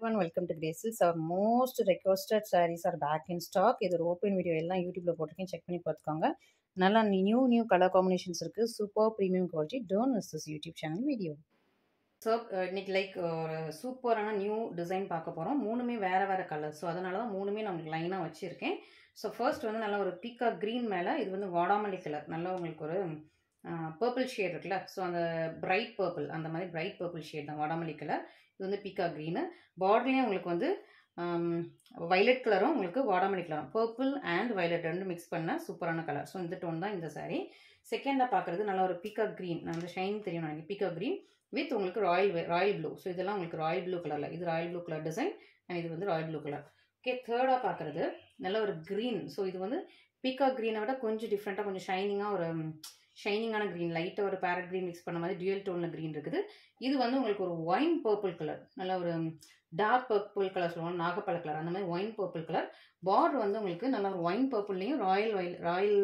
everyone, welcome to Graces. Our most requested sarees are back in stock. இது ஒரு open video எல்லாம் யூடியூப்ல போட்டிருக்கேன், செக் பண்ணி பார்த்துக்கோங்க. நல்லா நியூ கலர் காம்பினேஷன்ஸ் இருக்கு. Super premium quality. Don't miss this YouTube channel video. So இன்னைக்கு ஒரு சூப்பரான நியூ டிசைன் பார்க்க போகிறோம். மூணுமே வேறு கலர். ஸோ அதனால தான் மூணுமே நான் உங்களுக்கு லைனாக வச்சுருக்கேன். ஸோ ஃபர்ஸ்ட் நல்லா ஒரு பீக்கா க்ரீன் மேலே இது வாடாமல்லி கலர். நல்லா உங்களுக்கு ஒரு பர்பிள் ஷேட் இருக்குல்ல, ஸோ அந்த பிரைட் பர்பிள், அந்த மாதிரி பிரைட் பர்பிள் ஷேட் தான் வாடாமல்லி கலர். இது பீக்கா க்ரீனு. பார்டர்லேயும் உங்களுக்கு வைலட் கலரும் உங்களுக்கு வாடாமல்லி கலரும், பர்பிள் அண்ட் வைலட் ரெண்டு மிக்ஸ் பண்ண சூப்பரான கலர். ஸோ இந்த டோன் தான் இந்த சாரீ. செகண்டாக பார்க்குறது நல்லா ஒரு பீக்கா க்ரீன். நான் ஷைன் தெரியும் நினைக்கிறேன். பீக்கா க்ரீன் வித் உங்களுக்கு ராயல் ப்ளூ. ஸோ இதெல்லாம் உங்களுக்கு ராயல் ப்ளூ கலரில், இது royal blue colour design and இது ராயல் ப்ளூ கலர். ஓகே, தேர்டாக பார்க்குறது நல்ல ஒரு க்ரீன். ஸோ இது பீக்கா க்ரீனை விட கொஞ்சம் டிஃப்ரெண்ட்டாக, கொஞ்சம் ஷைனிங்காக, ஒரு ஷைனிங்கான க்ரீன், லைட்டாக ஒரு பேரட் க்ரீன் மிக்ஸ் பண்ண மாதிரி டியூயல் டோனில் க்ரீன் இருக்குது. இது உங்களுக்கு ஒரு ஒயின் பர்பிள் கலர், நல்ல ஒரு டார்க் பர்பிள் கலர் சொல்லுவாங்க, நாகப்பழ கலர், அந்த மாதிரி ஒயின் பர்பிள் கலர். பார்டர் உங்களுக்கு நல்ல ஒரு ஒயின் பர்பிள்லையும் ராயல்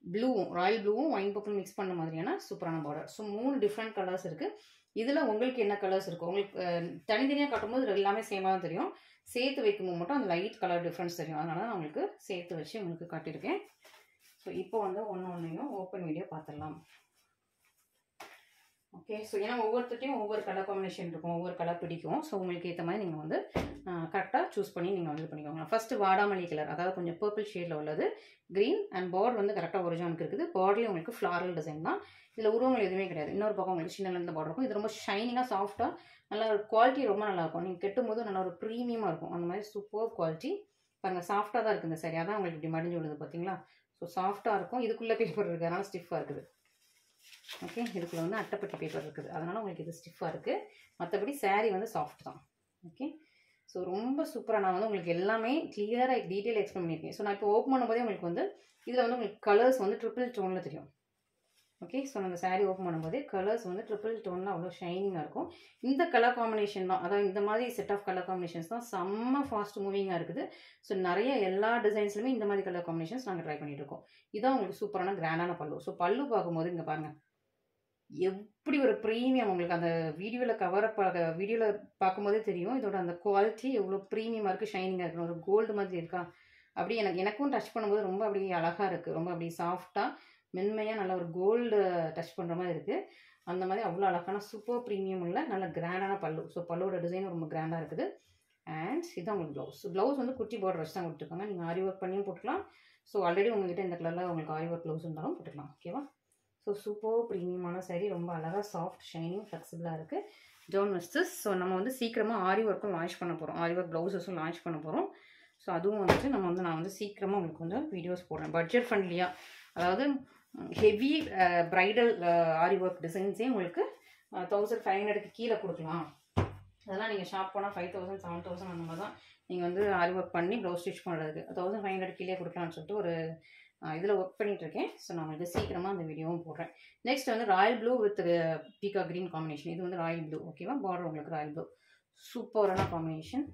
ப்ளூவும் ஒயின் பர்பிள் மிக்ஸ் பண்ண மாதிரியான சூப்பரான பார்டர். ஸோ 3 டிஃப்ரெண்ட் கலர்ஸ் இருக்குது. இதில் உங்களுக்கு என்ன கலர்ஸ் இருக்கும், உங்களுக்கு தனித்தனியாக காட்டும்போது எல்லாமே சேமாக தான் தெரியும். சேர்த்து வைக்கும்போது மட்டும் அந்த லைட் கலர் டிஃப்ரென்ஸ் தெரியும். அதனால தான் உங்களுக்கு சேர்த்து வச்சு உங்களுக்கு காட்டியிருக்கேன். ஸோ இப்போ ஒன்றையும் ஓப்பன் வீடியோ பார்த்துடலாம். ஓகே, ஸோ ஏன்னா ஒவ்வொருத்தையும் ஒவ்வொரு கலர் காம்பினேஷன் இருக்கும், ஒவ்வொரு கலர் பிடிக்கும். ஸோ உங்களுக்கு ஏற்ற மாதிரி நீங்கள் கரெக்டாக சூஸ் பண்ணி நீங்கள் பண்ணிக்கோங்க. ஃபஸ்ட்டு வாடாமல்லி கலர், அதாவது கொஞ்சம் பர்பிள் ஷேடில் உள்ளது க்ரீன் அண்ட் பார்டர் கரெக்டாக ஒரிஜினலுக்கு இருக்குது. பார்டர்லேயும் உங்களுக்கு ஃப்ளாரல் டிசைன் தான். இதில் உருவங்கள் எதுவுமே கிடையாது. இன்னொரு பக்கம் உங்களுக்கு சின்னலேருந்து பார்டர் இருக்கும். இது ரொம்ப ஷைனிங்காக சாஃப்டாக, நல்ல ஒரு குவாலிட்டி ரொம்ப நல்லாயிருக்கும். நீங்கள் கெட்டும்போது நல்ல ஒரு ப்ரீமியமாக இருக்கும். அந்த மாதிரி சூப்பர் குவாலிட்டி. பாருங்கள், சாஃப்டாக தான் இருக்குது இந்த சாரி. அதான் உங்களுக்கு இப்படி மடிஞ்சு விடுது பார்த்தீங்களா. ஸோ சாஃப்டாக இருக்கும். இதுக்குள்ளே பேப்பர் இருக்குது, அதனால் ஸ்டிஃபாக இருக்குது. ஓகே, இதுக்குள்ளே அட்டைப்பட்டி பேப்பர் இருக்குது, அதனால் உங்களுக்கு இது ஸ்டிஃபாக இருக்குது. மற்றபடி சாரீ சாஃப்ட் தான். ஓகே, ஸோ ரொம்ப சூப்பராக நான் உங்களுக்கு எல்லாமே கிளியராக டீட்டெயில் எக்ஸ்பிளைன் பண்ணியிருக்கேன். ஸோ நான் இப்போ ஓப்பன் பண்ணும்போதே உங்களுக்கு இதில் உங்களுக்கு கலர்ஸ் ட்ரிபிள் டோனில் தெரியும். ஓகே, ஸோ நம்ம சாரீ ஓப்பன் பண்ணும்போதே கலர்ஸ் ட்ரிபிள் டோனில் அவ்வளோ ஷைனிங்காக இருக்கும். இந்த கலர் காம்பினேஷன் தான், அதாவது இந்த மாதிரி செட் ஆஃப் கலர் காம்பினேஷன்ஸ் தான் செம்ம ஃபாஸ்ட் மூவிங்காக இருக்குது. ஸோ நிறைய எல்லா டிசைன்ஸ்லையுமே இந்த மாதிரி கலர் காம்பினேஷன்ஸ் நாங்கள் ட்ரை பண்ணிட்டு இருக்கோம். இதான் உங்களுக்கு சூப்பரான கிராண்டான பல்லு. ஸோ பல்லு பார்க்கும்போது இங்கே பாருங்கள், எப்படி ஒரு ப்ரீமியம். உங்களுக்கு அந்த வீடியோவில் பார்க்கும்போதே தெரியும் இதோட அந்த குவாலிட்டி எவ்வளோ ப்ரீமியமாக இருக்குது, ஷைனிங்காக இருக்குது. ஒரு கோல்டு மாதிரி இருக்கா, அப்படி எனக்கும் டச் பண்ணும்போது ரொம்ப அப்படி அழகாக இருக்குது. ரொம்ப அப்படி சாஃப்டாக மென்மையாக நல்ல ஒரு கோல்டு டச் பண்ணுற மாதிரி இருக்குது. அந்த மாதிரி அவ்வளோ அழகான சூப்பர் ப்ரீமியம் உள்ள நல்ல கிராண்டான பல்லு. ஸோ பல்லுவோட டிசைன் ரொம்ப கிராண்டாக இருக்குது. அண்ட் இதுதான் உங்களுக்கு ப்ளவுஸ் குட்டி பார்டர் வச்சு தான் கொடுத்துருக்காங்க. நீங்கள் ஆரி ஒர்க் பண்ணியும் போட்டுக்கலாம். ஸோ ஆல்ரெடி உங்கள்கிட்ட இந்த கலரில் உங்களுக்கு ஆரி ஒர்க் ப்ளவுஸ் இருந்தாலும் போட்டுக்கலாம். ஓகேவா. ஸோ சூப்பர் ப்ரீமியமான சாரீ, ரொம்ப அழகாக சாஃப்ட் ஷைனிங் ஃப்ளெக்சிபிளாக இருக்குது. Don't miss this. ஸோ நம்ம சீக்கிரமாக ஆரி ஒர்க்கும் லான்ச் பண்ண போகிறோம், ஆரி ஒர்க் ப்ளவுஸஸும் லான்ச் பண்ண போகிறோம். ஸோ அதுவும் நான் சீக்கிரமாக உங்களுக்கு வீடியோஸ் போடுறேன். பட்ஜெட் ஃப்ரெண்ட்லியாக, அதாவது ஹெவி ப்ரைடல் ஆரி ஒர்க் டிசைன்ஸே உங்களுக்கு 1500க்கு கீழே கொடுக்கலாம். அதெல்லாம் நீங்கள் ஷாப் போனால் 5000 7000 அந்த மாதிரி தான் நீங்கள் ஆரி ஒர்க் பண்ணி ப்ளவுஸ் ஸ்டிச் பண்ணுறதுக்கு 1500 கீழே கொடுக்கலான்னு சொல்லிட்டு ஒரு இதில் ஒர்க் பண்ணிகிட்ருக்கேன். ஸோ நான் உங்களுக்கு சீக்கிரமாக அந்த வீடியோவும் போடுறேன். Next royal blue with peacock green combination. இது ராயல் ப்ளூ. ஓகேவா, பார்டர் உங்களுக்கு ராயல் ப்ளூ, சூப்பரான காம்பினேஷன்.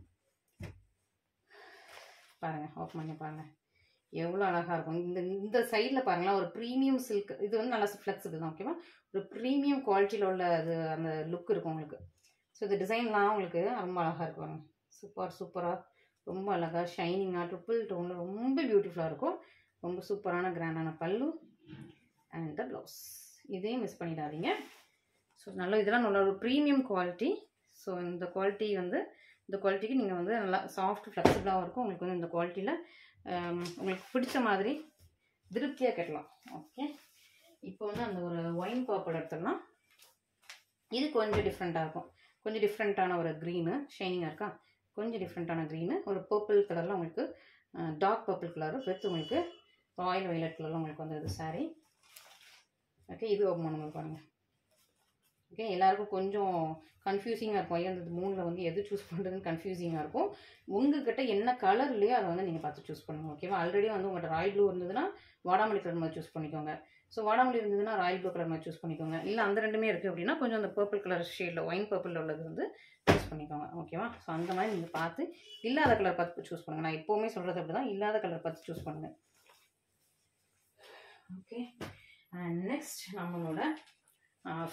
பாருங்கள், ஓப்பன் பண்ணி பாருங்கள் எவ்வளோ அழகாக இருக்கும். இந்த சைடில் பாருங்களேன், ஒரு ப்ரீமியம் சில்க். இது நல்லா ஃப்ளெக்ஸிபிள் தான். ஓகேவா, ஒரு ப்ரீமியம் குவாலிட்டியில் உள்ள அந்த லுக் இருக்கும் உங்களுக்கு. ஸோ இந்த டிசைன்லாம் உங்களுக்கு ரொம்ப அழகாக இருக்கும். சூப்பராக ரொம்ப அழகாக ஷைனிங்காக ட்ரிபிள் டோனில் ரொம்ப பியூட்டிஃபுல்லாக இருக்கும். ரொம்ப சூப்பரான கிராண்டான பல்லு அண்ட் த ப்ளவுஸ். இதையும் மிஸ் பண்ணிடாதீங்க. ஸோ இதெல்லாம் நல்ல ஒரு ப்ரீமியம் குவாலிட்டி. ஸோ இந்த குவாலிட்டிக்கு நீங்கள் நல்லா சாஃப்ட் ஃப்ளெக்சிபிளாகவும் இருக்கும். உங்களுக்கு இந்த குவாலிட்டியில் உங்களுக்கு பிடிச்ச மாதிரி திருப்தியாக கட்டலாம். ஓகே, இப்போ அந்த ஒரு ஒயின் பர்பிள் எடுத்துடலாம். இது கொஞ்சம் டிஃப்ரெண்ட்டாக இருக்கும். கொஞ்சம் டிஃப்ரெண்ட்டான ஒரு க்ரீனு, ஷைனிங்காக இருக்கா, கொஞ்சம் டிஃப்ரெண்ட்டான க்ரீனு, ஒரு பர்பிள் கலரில் உங்களுக்கு டார்க் பர்பிள் கலரு வித் உங்களுக்கு ராயல் வைலட் கலரில் உங்களுக்கு இது சாரீ. ஓகே, இது ஓப்பன் பண்ணுங்க பாருங்கள். ஓகே, எல்லாருக்கும் கொஞ்சம் கன்ஃபியூசிங்காக இருக்கும். ஐயோ இந்த 3ல் எது சூஸ் பண்ணுறதுன்னு கன்ஃபியூசிங்காக இருக்கும். உங்கள்கிட்ட என்ன கலர் இல்லையோ அதை நீங்கள் பார்த்து சூஸ் பண்ணுங்கள். ஓகேவா, ஆல்ரெடி உங்கள்கிட்ட ராயல் ப்ளூ இருந்ததுன்னா வாடாமல்லி கலர் மாதிரி சூஸ் பண்ணிக்கோங்க. ஸோ வாடாமல்லி இருந்ததுன்னா ராயல் ப்ளூ கலர் மாதிரி சூஸ் பண்ணிக்கோங்க. இல்லை அந்த ரெண்டுமே இருக்குது அப்படின்னா கொஞ்சம் அந்த பர்பிள் கலர் ஷேடில் ஒயின் பர்பிளில் உள்ளது சூஸ் பண்ணிக்கோங்க. ஓகேவா, ஸோ அந்த மாதிரி நீங்கள் பார்த்து இல்லாத கலர் பார்த்து சூஸ் பண்ணுங்கள். நான் எப்போவுமே சொல்கிறது அப்படி தான், இல்லாத கலர் பார்த்து சூஸ் பண்ணுங்கள். ஓகே, அண்ட் நெக்ஸ்ட் நம்மளோட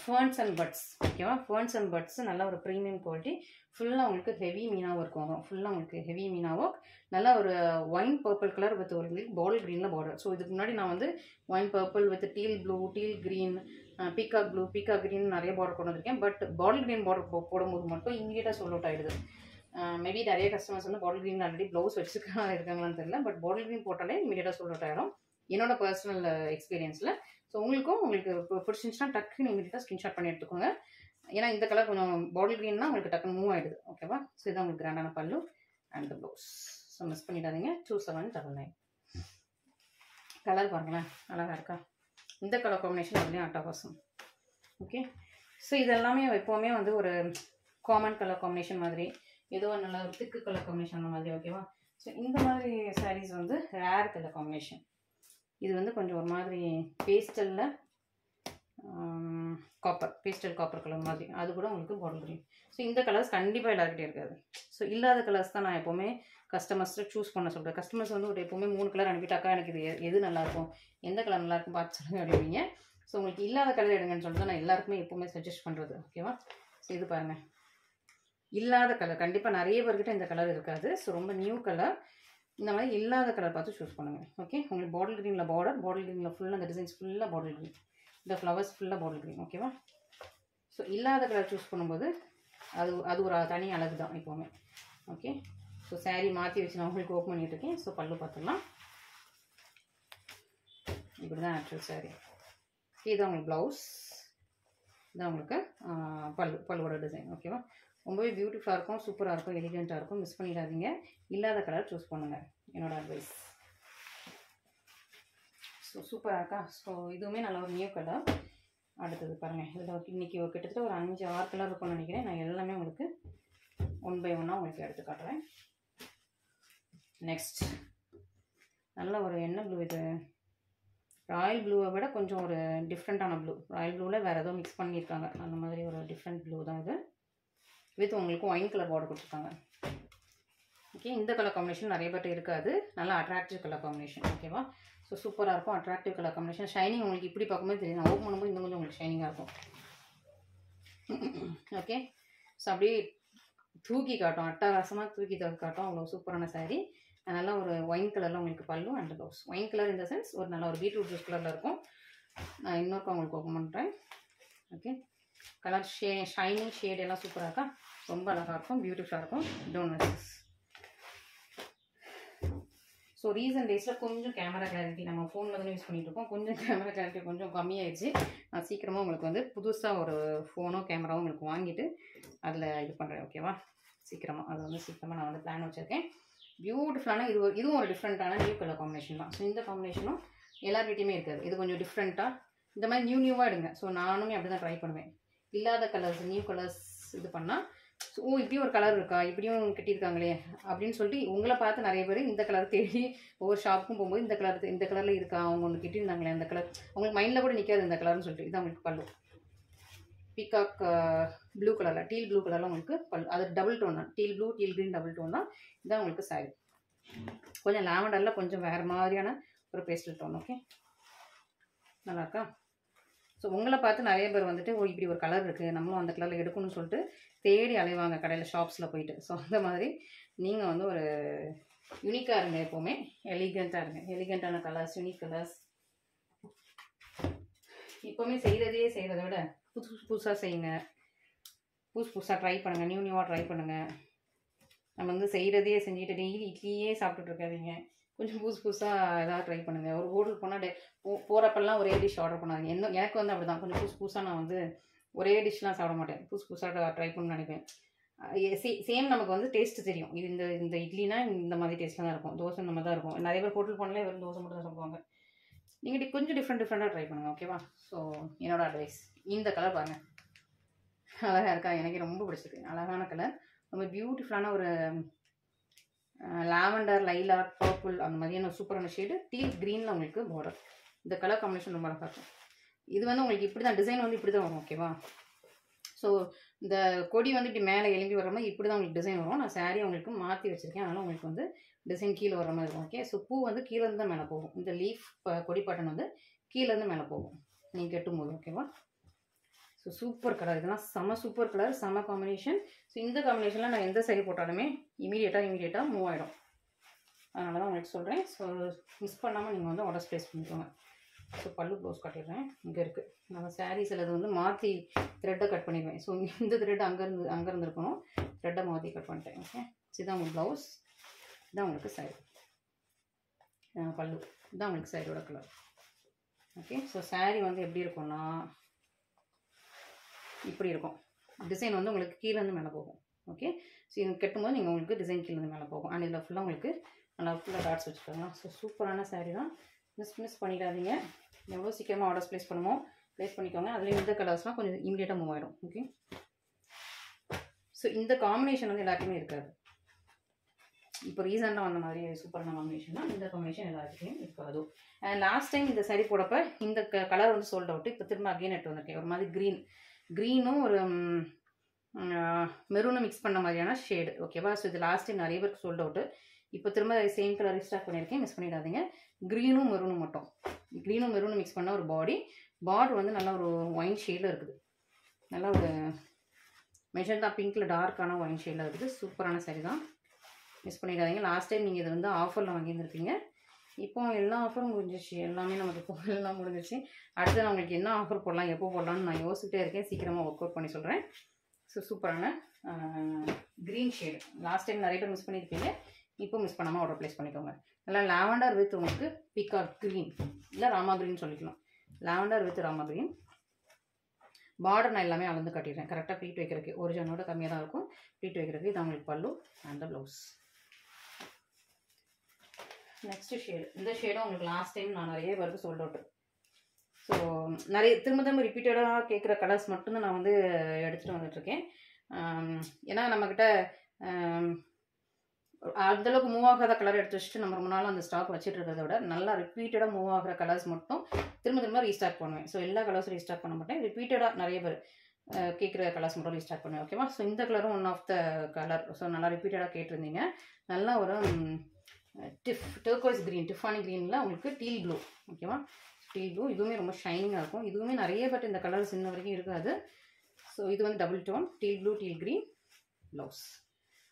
ஃபர்ன்ஸ் அண்ட் பட்ஸ் ஓகேவா. ஃபர்ன்ஸ் அண்ட் பட்ஸ் நல்ல ஒரு ப்ரீமியம் குவாலிட்டி. ஃபுல்லாக உங்களுக்கு ஹெவி மீனாக இருக்கும். வரும் ஃபுல்லாக உங்களுக்கு ஹெவி மீனாவோ நல்லா ஒரு ஒயின் பர்பிள் கலர் வித் ஒரு பால் க்ரீனில் பார்டர். ஸோ இதுக்கு முன்னாடி நான் வந்து wine purple with deal blue, teal green, peacock blue, peacock green நிறைய பார்டர் கொண்டு வந்திருக்கேன். பட் பாட்டில் க்ரீன் பார்டர் போடும்போது மட்டும் இமீடியட்டாக சோல்ட் அவுட் ஆகிடுது. மேபி நிறைய கஸ்டமர்ஸ் வந்து பாட்டில் க்ரீன் ஆல்ரெடி ப்ளவுஸ் இருக்காங்களான்னு தெரியல. பட் பாட்டில் க்ரீன் போட்டாலே இமீடியட்டாக சோல்ட் அவுட் ஆகிடும் என்னோட பர்சனல் எக்ஸ்பீரியன்ஸில். ஸோ உங்களுக்கு பிடிச்சிருந்துச்சுன்னா டக்குன்னு இமீடியட்டாக ஸ்க்ரீன்ஷாட் பண்ணி எடுத்துக்கோங்க. ஏன்னா இந்த கலர் கொஞ்சம் பாட்டில் க்ரீன்னா உங்களுக்கு டக்குன்னு மூவ் ஆகிடுது. ஓகேவா. ஸோ இதான் உங்களுக்கு கிராண்டான பல்லு and the blouse. So miss பண்ணிடாதீங்க. 2799. கலர் பாருங்களேன் அழகாக இருக்கா. இந்த கலர் காம்பினேஷன் அதுலேயும் அட்டகாசம். ஓகே. ஸோ இதெல்லாமே எப்போவுமே வந்து ஒரு காமன் கலர் காம்பினேஷன் மாதிரி, ஏதோ நல்லா ஒரு திக்கு கலர் காம்பினேஷன் அந்த மாதிரி. ஓகேவா. ஸோ இந்த மாதிரி சாரீஸ் வந்து ரேர் கலர் காம்பினேஷன். இது வந்து கொஞ்சம் ஒரு மாதிரி பேஸ்டலில் பேஸ்டல் காப்பர் கலர் மாதிரி, அது கூட உங்களுக்கு பாட்டில் க்ரீன். ஸோ இந்த கலர்ஸ் கண்டிப்பாக எல்லாருக்கிட்டே இருக்காது. ஸோ இல்லாத கலர்ஸ் தான் நான் எப்போவுமே கஸ்டமர்ஸ்ட்டு சூஸ் பண்ண சொல்கிறேன். கஸ்டமர்ஸ் வந்து ஒரு எப்போவுமே 3 கலர் அனுப்பிட்டாக்கா எனக்கு இது எது நல்லாயிருக்கும், எந்த கலர் நல்லாயிருக்கும் பார்த்து சொல்லுங்க அப்படிங்க. ஸோ உங்களுக்கு இல்லாத கலர் எடுங்கன்னு சொல்லிட்டு நான் எல்லாருக்குமே எப்போவுமே சஜஸ்ட் பண்ணுறது. ஓகேவா. ஸோ இது பாருங்கள் இல்லாத கலர், கண்டிப்பாக நிறைய பேர்கிட்ட இந்த கலர் இருக்காது. ஸோ ரொம்ப நியூ கலர். இந்த மாதிரி இல்லாத கலர் பார்த்து சூஸ் பண்ணுங்கள். ஓகே. உங்களுக்கு பாட்டில் க்ரீனில் பார்டர், பாட்டில் க்ரீனில் ஃபுல்லாக அந்த டிசைன்ஸ் ஃபுல்லாக பாட்டில் க்ரீன், இந்த ஃப்ளவர்ஸ் ஃபுல்லாக பாட்டில் க்ரீன். ஓகேவா. ஸோ இல்லாத கலர் சூஸ் பண்ணும்போது அது ஒரு தனி அழகு தான் எப்போவுமே. ஓகே. ஸோ சாரீ மாற்றி வச்சு நான் உங்களுக்கு ஓப்பன் பண்ணிட்டுருக்கேன். ஸோ பல்லு பார்த்துடலாம். இப்படி தான் ஆக்சுவல் சாரீ. இதுதான் உங்களுக்கு ப்ளவுஸ், இதுதான் உங்களுக்கு பல்லுவோட டிசைன். ஓகேவா. ரொம்பவே பியூட்டிஃபுல்லாக இருக்கும், சூப்பராக இருக்கும், எலிகெண்ட்டாக இருக்கும். மிஸ் பண்ணிடாதீங்க. இல்லாத கலர் சூஸ் பண்ணுங்கள், என்னோடய அட்வைஸ். ஸோ சூப்பராக இருக்கா. ஸோ இதுவுமே நல்ல ஒரு நியூ கலர். அடுத்தது பாருங்கள். இதில் இன்றைக்கி கிட்டத்தட்ட ஒரு 5-6 கலர் இருக்கும்னு நினைக்கிறேன். நான் எல்லாமே உங்களுக்கு 1 by 1 உங்களுக்கு எடுத்து காட்டுறேன். நெக்ஸ்ட் நல்ல ஒரு என்ன ப்ளூ இது, ராயல் ப்ளூவை விட கொஞ்சம் ஒரு டிஃப்ரெண்ட்டான ப்ளூ. ராயல் ப்ளூவில் வேறு ஏதோ மிக்ஸ் பண்ணியிருக்காங்க, அந்த மாதிரி ஒரு டிஃப்ரெண்ட் ப்ளூ தான் இது. வித் உங்களுக்கு ஒயின் கலர் பார்டர் கொடுத்துருக்காங்க. ஓகே. இந்த கலர் காம்பினேஷன் நிறைய பேர்ட்டு இருக்காது. நல்லா அட்ராக்டிவ் கலர் காம்பினேஷன். ஓகேவா. ஸோ சூப்பராக இருக்கும், அட்ராக்டிவ் கலர் காம்பினேஷன். ஷைனிங் உங்களுக்கு இப்படி பார்க்கும்போது தெரியும், நான் ஓப்பன் பண்ணும்போது இன்னும் கொஞ்சம் உங்களுக்கு ஷைனிங்காக இருக்கும். ஓகே. ஸோ அப்படியே தூக்கி காட்டும், அட்டகாசமாக தூக்கி காட்டும். அவ்வளோ சூப்பரான சாரீ. நல்லா ஒரு ஒயின் கலரில் உங்களுக்கு பல்லு அண்ட் ப்ளவுஸ். ஒயின் கலர் இந்த சென்ஸ் ஒரு நல்ல ஒரு பீட்ரூட் ஜூஸ் கலரில் இருக்கும். நான் இன்னொருக்கா உங்களுக்கு ஓப்பன் பண்ணுறேன். ஓகே. கலர் ஷைனிங் ஷேட் எல்லாம் சூப்பராக இருக்கா. ரொம்ப அழகாக இருக்கும், பியூட்டிஃபுல்லாக இருக்கும். Don't miss. ஸோ ரீசன்ட் டேஸில் கொஞ்சம் கேமரா கிளாரிட்டி நம்ம ஃபோனில் தானே யூஸ் பண்ணிகிட்டு இருக்கோம். கொஞ்சம் கேமரா கிளாரிட்டி கொஞ்சம் கம்மியாகிடுச்சு. நான் சீக்கிரமாக உங்களுக்கு வந்து புதுசாக ஒரு ஃபோனோ கேமராவும் உங்களுக்கு வாங்கிட்டு அதில் இது பண்ணுறேன். ஓகேவா. சீக்கிரமாக அதை வந்து சீக்கிரமாக நான் வந்து பிளான் வச்சுருக்கேன். பியூட்டிஃபுல்லான இதுவும் ஒரு டிஃப்ரெண்ட்டான நியூ கலர் காம்பினேஷன் தான். ஸோ இந்த காம்பினேஷனும் எல்லார்கிட்டையுமே இருக்காது. இது கொஞ்சம் டிஃப்ரெண்ட்டாக இந்த மாதிரி நியூவாக எடுங்க. ஸோ நானுமே அப்படி தான் ட்ரை பண்ணுவேன். இல்லாத கலர்ஸ் நியூ கலர்ஸ் இது பண்ணால், ஓ இப்படியும் ஒரு கலர் இருக்கா, இப்படியும் கட்டியிருக்காங்களே அப்படின்னு சொல்லிட்டு உங்களை பார்த்து நிறைய பேர் இந்த கலர் தேடி ஒவ்வொரு ஷாப்புக்கும் போகும்போது இந்த கலரில் இருக்கா, அவங்க ஒன்று கட்டியிருந்தாங்களே அந்த கலர், அவங்களுக்கு மைண்டில் கூட நிற்காது இந்த கலர்னு சொல்லிட்டு. இதான் உங்களுக்கு பல்லு. பீகாக் ப்ளூ கலரில், டீல் ப்ளூ கலரில் உங்களுக்கு பல்லு. அது டபுள் டோன் தான், teal blue teal green double tone தான். இதான் உங்களுக்கு சாரி. கொஞ்சம் லாவெண்டரில் கொஞ்சம் வேறு மாதிரியான ஒரு பேஸ்டல் டோன். ஓகே. நல்லாயிருக்கா. ஸோ உங்களை பார்த்து நிறைய பேர் வந்துட்டு ஓ இப்படி ஒரு கலர் இருக்குது, நம்மளும் அந்த கலரில் எடுக்கணும்னு சொல்லிட்டு தேடி அலைவாங்க கடையில், ஷாப்ஸில் போயிட்டு. ஸோ அந்த மாதிரி நீங்கள் வந்து ஒரு யூனிக்காக இருங்க, எப்போவுமே எலிகெண்ட்டாக இருங்க. எலிகெண்ட்டான கலர்ஸ், யூனிக் கலர்ஸ். எப்போவுமே செய்கிறத விட புதுசாக செய்யுங்க, புதுசாக ட்ரை பண்ணுங்கள், நியூவாக ட்ரை பண்ணுங்கள். நம்ம வந்து செய்கிறதையே செஞ்சுட்டு டெய்லி இட்லியே சாப்பிட்டுட்டு இருக்காதீங்க. கொஞ்சம் புதுசாக ஏதாவது ட்ரை பண்ணுங்கள். ஒரு ஹோட்டல் போனால் போகிறப்பெல்லாம் ஒரே டிஷ் ஆர்டர் பண்ணாதீங்க. எனக்கு வந்து அப்படி தான், கொஞ்சம் புதுசாக நான் வந்து ஒரே டிஷ்லாம் சாப்பிட மாட்டேன். புதுசாக ட்ரை பண்ணணும்னு நினைப்பேன். சேம் நமக்கு வந்து டேஸ்ட்டு தெரியும். இது இந்த இட்லினா இந்த மாதிரி டேஸ்ட்டில் தான் இருக்கும், தோசை இந்த மாதிரி தான் இருக்கும். நிறைய பேர் ஹோட்டல் போனாலே வெறும் தோசை மட்டும் தான் சாப்பிடுவாங்க. நீங்கள் கொஞ்சம் டிஃப்ரெண்ட்டாக ட்ரை பண்ணுங்கள். ஓகேவா. ஸோ என்னோடய அட்வைஸ். இந்த கலர் பாருங்கள், அழகாக இருக்கா. எனக்கு ரொம்ப பிடிச்சிருக்கு. அழகான கலர், ரொம்ப பியூட்டிஃபுல்லான ஒரு லாவெண்டர், லைலாக், பர்பிள் அந்த மாதிரியான சூப்பரான ஷேடு. டீல் க்ரீனில் உங்களுக்கு பார்டர். இந்த கலர் காம்பினேஷன் ரொம்ப அழகாக இருக்கும். இது வந்து உங்களுக்கு இப்படி தான் டிசைன் வந்து இப்படி தான் வரும். ஓகேவா. ஸோ இந்த கொடி வந்து இப்படி மேலே எழும்பி வர மாதிரி இப்படி தான் உங்களுக்கு டிசைன் வரும். நான் சாரீ உங்களுக்கு மாற்றி வச்சுருக்கேன், அதனால் உங்களுக்கு வந்து டிசைன் கீழே வர மாதிரி இருக்கும். ஓகே. ஸோ பூ வந்து கீழேருந்து தான் மேலே போகும். இந்த லீஃப் கொடி பாட்டன் வந்து கீழேருந்து மேலே போகும் நீங்கள் கட்டும்போது. ஓகேவா. ஸோ சூப்பர் கலர், இதெல்லாம் செம சூப்பர் கலர், செம காம்பினேஷன். ஸோ இந்த காம்பினேஷனில் நான் எந்த saree போட்டாலுமே இமீடியட்டாக மூவ் ஆகிடும். அதனால தான் உங்களுக்கு சொல்கிறேன். ஸோ மிஸ் பண்ணாமல் நீங்கள் வந்து ஆர்டர்ஸ் ப்ளேஸ் பண்ணிக்கோங்க. ஸோ பல்லு ப்ளவுஸ் காட்டிடுறேன். இங்கே இருக்குது. நம்ம சாரீ சிலது வந்து மாற்றி த்ரெட்டை கட் பண்ணிடுவேன். ஸோ இந்த த்ரெட் அங்கேருந்து இருக்கணும், த்ரெட்டை மாற்றி கட் பண்ணிட்டேன். ஓகே, இதுதான் உங்களுக்கு ப்ளவுஸ், இதுதான் உங்களுக்கு சாரீ, பல்லு, இதுதான் உங்களுக்கு சாரியோட கலர். ஓகே, ஸோ சாரீ வந்து எப்படி இருக்கும்னா இப்படி இருக்கும். டிசைன் வந்து உங்களுக்கு கீழேருந்து மேலே போகும். ஓகே, ஸோ இது கட்டும்போது நீங்கள் உங்களுக்கு டிசைன் கீழேருந்து மேலே போகும். அண்ட் இதில் ஃபுல்லாக உங்களுக்கு நல்லா ஃபுல்லாக டாட்ஸ் வச்சுருக்காங்க. ஸோ சூப்பரான சாரீ தான், மிஸ் பண்ணிடாதீங்க. எவ்வளோ சீக்கிரமாக ஆர்டர்ஸ் ப்ளேஸ் பண்ணிக்கோங்க. அதுலேயும் இந்த கலர்ஸ்லாம் கொஞ்சம் இமீடியட்டாக மூவ் ஆகிடும். ஓகே, ஸோ இந்த காம்பினேஷன் வந்து எல்லாருக்குமே இருக்காது. இப்போ ரீசெண்டாக வந்த மாதிரி சூப்பரான காம்பினேஷன் தான் இந்த காம்பினேஷன், எல்லாத்துக்குமே இருக்காது. அண்ட் லாஸ்ட் டைம் இந்த சாரீ போடப்போ இந்த கலர் வந்து சோல்ட் அவுட். இப்போ திரும்ப அகைன் எடுத்து வந்திருக்கேன். ஒரு மாதிரி க்ரீனும் ஒரு மெரூனும் மிக்ஸ் பண்ண மாதிரியான ஷேடு. ஓகேவா, ஸோ இது லாஸ்ட் டைம் நிறைய பேருக்கு சோல்ட் அவுட்டு. இப்போ திரும்ப சேம் கலர் ரீஸ்டாக் பண்ணியிருக்கேன், மிஸ் பண்ணிடாதீங்க. க்ரீனும் மெரூனும் மட்டும், க்ரீனும் மெரூனும் மிக்ஸ் பண்ண ஒரு பார்டர் வந்து நல்லா ஒரு ஒயின் ஷேடில் இருக்குது. நல்லா ஒரு மெஜந்தா பிங்க்கில் டார்க்கான ஒயின் ஷேடில் இருக்குது. சூப்பரான சாரீ தான், மிஸ் பண்ணிடாதீங்க. லாஸ்ட் டைம் நீங்கள் இது வந்து ஆஃபரில் வாங்கியிருந்துருப்பீங்க. இப்போ எல்லா ஆஃபரும் முடிஞ்சிச்சு, எல்லாமே நமக்கு இப்போ எல்லாம் முடிஞ்சிச்சு. அடுத்து நான் உங்களுக்கு என்ன ஆஃபர் போடலாம், எப்போ போடலான்னு நான் யோசிச்சுட்டே இருக்கேன். சீக்கிரமாக ஒர்க் அவுட் பண்ணி சொல்கிறேன். ஸோ சூப்பரான க்ரீன் ஷேடு, லாஸ்ட் டைம் நிறைய பேர் மிஸ் பண்ணியிருப்பீங்க. இப்போ மிஸ் பண்ணாமல் ஆர்டர் ப்ளேஸ் பண்ணிக்கோங்க. நல்லா லாவெண்டர் வித் உங்களுக்கு பீகாக் க்ரீன், இல்லை ராமா க்ரீன் சொல்லிக்கலாம். Lavender with Rama green. Border நான் எல்லாமே அளந்து காட்டிடுறேன். கரெக்டாக ப்ளீட் வைக்கிறதுக்கு ஒரிஜினலோட கம்மியாக தான் இருக்கும். ப்ளீட் வைக்கிறதுக்கு இது உங்களுக்கு பல்லு அண்ட் ப்ளவுஸ். நெக்ஸ்ட் ஷேடு, இந்த ஷேடும் உங்களுக்கு லாஸ்ட் டைம் நான் நிறைய பேருக்கு சோல்ட் அவுட். ஸோ நிறைய திரும்ப ரிப்பீட்டடாக கேட்குற கலர்ஸ் மட்டும்தான் நான் வந்து எடுத்துகிட்டு வந்துட்டுருக்கேன். ஏன்னா நம்மக்கிட்ட அந்தளவுக்கு மூவ் ஆகாத கலர் எடுத்து வச்சுட்டு நம்ம ரொம்ப நாள் அந்த ஸ்டாக் வச்சுட்டு இருக்கிறத விட நல்லா ரிப்பீட்டடாக மூவ் ஆகிற கலர்ஸ் மட்டும் திரும்ப ரீஸ்டார்ட் பண்ணுவேன். ஸோ எல்லா கலர்ஸும் ரீஸ்டார்ட் பண்ண மாட்டேன், ரிப்பீட்டடாக நிறைய பேர் கேட்குற கலர்ஸ் மட்டும் ரீஸ்டார்ட் பண்ணுவேன். ஓகேவா, ஸோ இந்த கலரும் one of the colour. So நல்லா ரிப்பீட்டடாக கேட்டிருந்தீங்க. நல்லா ஒரு டர்க்வைஸ் க்ரீன், டிஃபானி க்ரீனில் உங்களுக்கு டீல் ப்ளூ. ஓகேவா, டீல் ப்ளூ, இதுவுமே ரொம்ப ஷைனிங்காக இருக்கும். இதுவுமே நிறைய பட் இந்த கலர்ஸ் இன்ன வரைக்கும் இருக்காது. ஸோ இது வந்து double tone teal blue teal green blouse.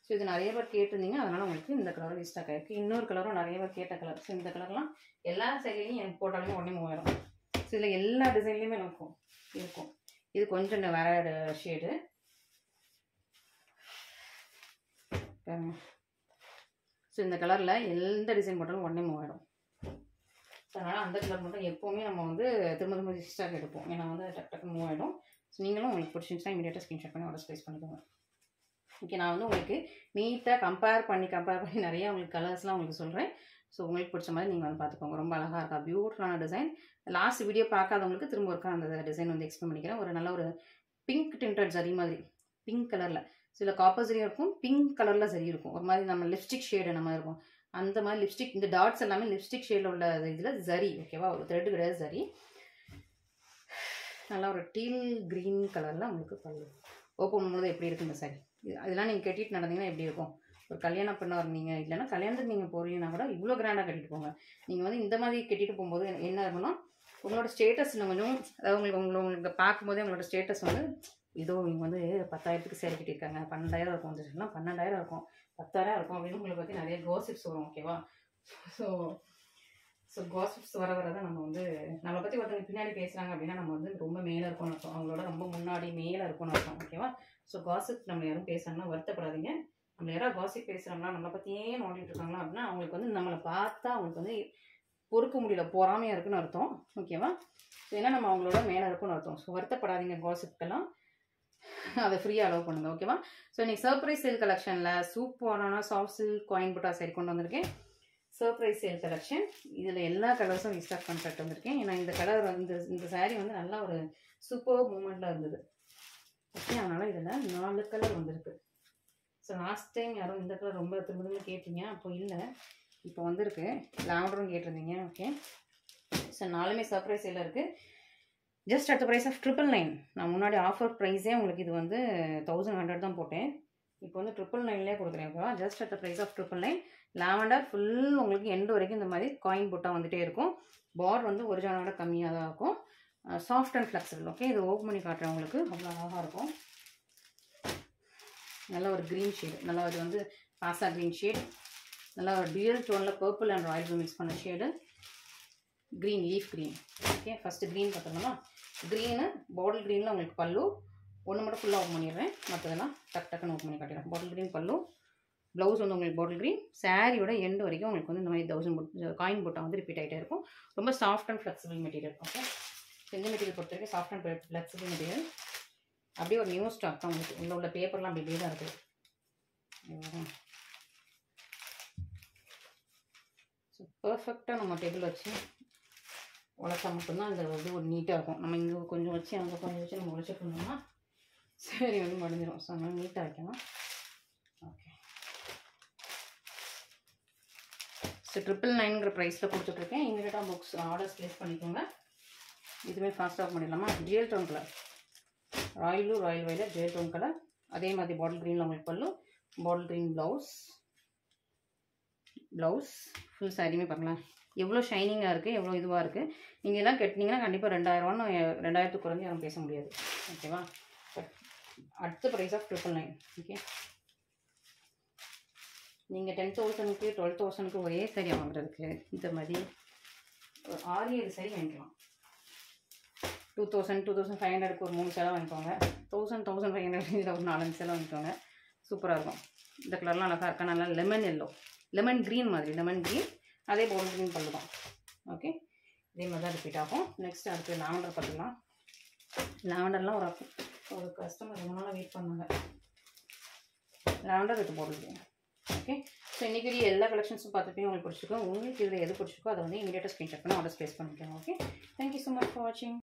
So இது நிறைய பேர் கேட்டிருந்தீங்க, அதனால் உங்களுக்கு இந்த கலரும் ரீஸ்டாக் ஆகிருக்கு. இன்னொரு கலரும் நிறைய பேர் கேட்ட கலர். ஸோ இந்த கலர்லாம் எல்லா சைட்லேயும் எனக்கு போட்டாலுமே உடனே மூவ் ஆயிடும். ஸோ இதில் எல்லா டிசைன்லேயுமே நமக்கும் இருக்கும். இது கொஞ்சம் வேறு ஷேடு. ஸோ இந்த கலரில் எந்த டிசைன் போட்டாலும் உடனே மூவ் ஆகிடும். ஸோ அதனால் அந்த கலர் மட்டும் எப்போவுமே நம்ம வந்து திரும்ப ரீஸ்டாக் எடுப்போம். ஏன்னா வந்து டக்குன்னு மூவ் ஆகிடும். ஸோ நீங்களும் உங்களுக்கு பிடிச்சிருந்துச்சுன்னா இமீடியட்டாக ஸ்க்ரீன்ஷாட் பண்ணி ஆர்டர் ப்ளேஸ் பண்ணிக்கோங்க. ஓகே, நான் வந்து உங்களுக்கு நீட்டாக கம்பேர் பண்ணி நிறைய உங்களுக்கு கலர்ஸ்லாம் உங்களுக்கு சொல்கிறேன். ஸோ உங்களுக்கு பிடிச்ச மாதிரி நீங்கள் வந்து பார்த்துக்கோங்க. ரொம்ப அழகாக இருக்கா, பியூட்டிஃபுல்லான டிசைன். லாஸ்ட் வீடியோ பார்க்காதவங்களுக்கு திரும்ப ஒருக்கா அந்த டிசைன் வந்து எக்ஸ்பிளைன் பண்ணிக்கிறேன். ஒரு நல்ல ஒரு பிங்க் டிண்டட் சரி மாதிரி, பிங்க் கலரில் சில காப்பர் சரியாக இருக்கும், பிங்க் கலரில் சரி இருக்கும். ஒரு மாதிரி நம்ம லிப்ஸ்டிக் ஷேடு நம்ம இருக்கும், அந்த மாதிரி லிப்ஸ்டிக். இந்த டாட்ஸ் எல்லாமே லிப்ஸ்டிக் ஷேடில் உள்ள இதில் சரி. ஓகேவா, ஒரு த்ரெட் கிடையாது, சரி. நல்லா ஒரு டீல் க்ரீன் கலரில் உங்களுக்கு பல்லு. ஓப்பன் பண்ணும்போது எப்படி இருக்குது இந்த சாரி, இதெல்லாம் நீங்கள் கட்டிட்டு நடந்தீங்கன்னா எப்படி இருக்கும். ஒரு கல்யாணம் பண்ண வரீங்க, இல்லைன்னா கல்யாணத்துக்கு நீங்கள் போகிறீங்கன்னா கூட இவ்வளோ கிராண்டாக கட்டிட்டு போங்க. நீங்கள் வந்து இந்த மாதிரி கட்டிட்டு போகும்போது என்ன இருக்குன்னா உங்களோட ஸ்டேட்டஸ் இன்னும் கொஞ்சம், அதாவது உங்களுக்கு பார்க்கும்போதே உங்களோட ஸ்டேட்டஸ் வந்து இதோ இவங்க வந்து 10,000க்கு சேரீ கட்டியிருக்காங்க, 12,000 இருக்கும், வந்துச்சுன்னா 12,000 இருக்கும், 10,000 இருக்கும் அப்படின்னு உங்களை பற்றி நிறைய காசிப்ஸ் வரும். ஓகேவா, ஸோ காசிப்ஸ் வர தான் நம்ம வந்து நம்மளை பற்றி ஒருத்தவங்க பின்னாடி பேசுகிறாங்க அப்படின்னா நம்ம வந்து ரொம்ப மேலே இருக்கோம்னு அர்த்தம், அவங்களோட ரொம்ப முன்னாடி மேலே இருக்கோம்னு அர்த்தம். ஓகேவா, ஸோ காசிப் நம்ம யாரும் பேசுகிறாங்கன்னா வருத்தப்படாதீங்க. நம்ம யாராவது காசிப் பேசுகிறாங்களா, நம்மளை பற்றியே நோண்டிட்டு இருக்காங்களா அப்படின்னா அவங்களுக்கு வந்து நம்மளை பார்த்தா அவங்களுக்கு வந்து பொறுக்க முடியல, பொறாமையாக இருக்குன்னு அர்த்தம். ஓகேவா, ஸோ ஏன்னா நம்ம அவங்களோட மேலே இருக்குன்னு அர்த்தம். ஸோ வருத்தப்படாதீங்க, காசிப்க்கெல்லாம் அதை ஃப்ரீயாக அலோவ் பண்ணுங்கள். ஓகேவா, ஸோ இன்னைக்கு சர்ப்ரைஸ் சேல் கலெக்ஷனில் சூப்பரான சாஃப்ட் சில்க் காயின் புட்டா சரி கொண்டு வந்திருக்கேன். சர்ப்ரைஸ் சேல் கலெக்ஷன், இதில் எல்லா கலர்ஸும் ரீஸ்டாக் பண்ணிட்டு வந்திருக்கேன். ஏன்னா இந்த கலர் வந்து இந்த சாரீ வந்து நல்லா ஒரு சூப்பர் மூமெண்ட்டில் இருந்தது. ஓகே, அதனால் இதில் 4 கலர் வந்திருக்கு. ஸோ லாஸ்ட் டைம் யாரும் இந்த கலர் ரொம்ப திரும்ப கேட்டீங்க, அப்போ இல்லை, இப்போ வந்திருக்கு. லாவெண்டரும் கேட்டிருந்தீங்க. ஓகே, ஸோ 4மே சர்ப்ரைஸ் சேலில் இருக்குது. Just at the price of 999. நான் முன்னாடி ஆஃபர் ப்ரைஸே உங்களுக்கு இது வந்து 1100 தான் போட்டேன். இப்போ வந்து 999லேயே கொடுக்குறேன். ஓகேவா, just at the price of 999. Lavender full உங்களுக்கு எண்டு வரைக்கும் இந்த மாதிரி காயின் போட்டால் வந்துகிட்டே இருக்கும். பார்டர் வந்து ஒரிஜினலோட கம்மியாக தான் இருக்கும். Soft and flexible. ஓகே, இது ஓப்பன் பண்ணி காட்டுறேன் உங்களுக்கு. அவ்வளோ அழகாக இருக்கும். நல்ல ஒரு க்ரீன் ஷேடு, நல்லா இது வந்து பாசா க்ரீன் ஷேட், நல்லா ஒரு டியூயல் டோனில் purple and royal blue mix பண்ண shade, green leaf green. Okay, first green பார்த்தோம்னா க்ரீனு பாட்டில் க்ரீனில் உங்களுக்கு பல்லு ஒன்று மட்டும் ஃபுல்லாக ஓப்பன் பண்ணிடுறேன், மற்றதெல்லாம் டக்குன்னு ஓப்பன் பண்ணி காட்டிடுறேன். பாட்டில் க்ரீன் பல்லு, ப்ளவுஸ் வந்து உங்களுக்கு பாட்டில் க்ரீன். சாரியோட எண்டு வரைக்கும் உங்களுக்கு வந்து இந்த மாதிரி 1000 காயின் போட்டால் வந்து ரிப்பீட் ஆகிட்டே இருக்கும். ரொம்ப soft and flexible material. Okay, இந்த மெட்டீரியல் பொறுத்த வரைக்கும் சாஃப்ட் அண்ட் ஃப்ளெக்சிபிள் மெட்டீரியல். அப்படியே ஒரு நியூ ஸ்டாக் தான் உங்களுக்கு. உள்ள பேப்பர்லாம் அப்படியே தான் இருக்குது. ஸோ பர்ஃபெக்டாக நம்ம டேபிள் வச்சு உழைச்சா மட்டும்தான் அந்த இது ஒரு நீட்டாக இருக்கும். நம்ம இங்கே கொஞ்சம் வச்சு அங்கே கொஞ்சம் வச்சு நம்ம உழைச்சிட்டு இருந்தோம்னா சரி வந்து முடிஞ்சிடும். ஸோ அதனால் நீட்டாக வைக்கணும். ஓகே, ஸோ 999ங்கிற ப்ரைஸில் கொடுத்துட்ருக்கேன். இமீடியட்டாக புக்ஸ் ஆர்டர்ஸ் ப்ளேஸ் பண்ணிக்கோங்க. இதுவே ஃபாஸ்ட்டாக பண்ணிடலாமா? G L tone colour, royal blue, royal violet, G L tone colour. அதே மாதிரி பாட்டில் க்ரீனில் உங்களுக்கு பல்லு, பாட்டில் க்ரீன் ப்ளவுஸ் ஃபுல் சாரியுமே பார்க்கலாம் எவ்வளோ ஷைனிங்காக இருக்குது, எவ்வளோ இதுவாக இருக்குது. நீங்கள் எல்லாம் கட்டினீங்கன்னா கண்டிப்பாக 2000 2000 குறைஞ்சி யாரும் பேச முடியாது. ஓகேவா? அடுத்த ப்ரைஸ் ஆஃப் 999. ஓகே, நீங்கள் 10,000க்கு 12,000க்கு ஒரே சாரி வாங்குறதுக்கு இந்த மாதிரி ஒரு 6-7 சாரி வாங்கிக்கலாம். 2000 2500க்கு ஒரு 3 சேலை வாங்கிக்கோங்க. 1500 இதில் ஒரு 4-5 சேலை வாங்கிக்கோங்க. சூப்பராக இருக்கும். இந்த கலர்லாம் அழகாக இருக்கா? நல்லா லெமன் எல்லோ, லெமன் க்ரீன் மாதிரி, லெமன் க்ரீன். அதே பாட்டில் க்ரீன் பல்லு தான். ஓகே, இதே மாதிரி தான் ரிப்பீட் ஆகும். நெக்ஸ்ட் அடுத்து லாவெண்டர் பார்த்துக்கலாம். லாவெண்டர்லாம் ஒரு கஸ்டமர் ரொம்ப நாளாக வெயிட் பண்ணாங்க. Lavender with bottle green. Okay, so இன்றைக்கி எல்லா கலெக்ஷன்ஸும் பார்த்துட்டு உங்களுக்கு பிடிச்சிருக்கோம். உங்களுக்கு இதில் எது பிடிச்சிருக்கோ அதை வந்து இமீடியட்டாக ஸ்க்ரீன்ஷாட் பண்ணி ஆர்டர்ஸ் ப்ளேஸ் பண்ணிக்கோங்க. Okay, thank you so much for வாட்சிங்.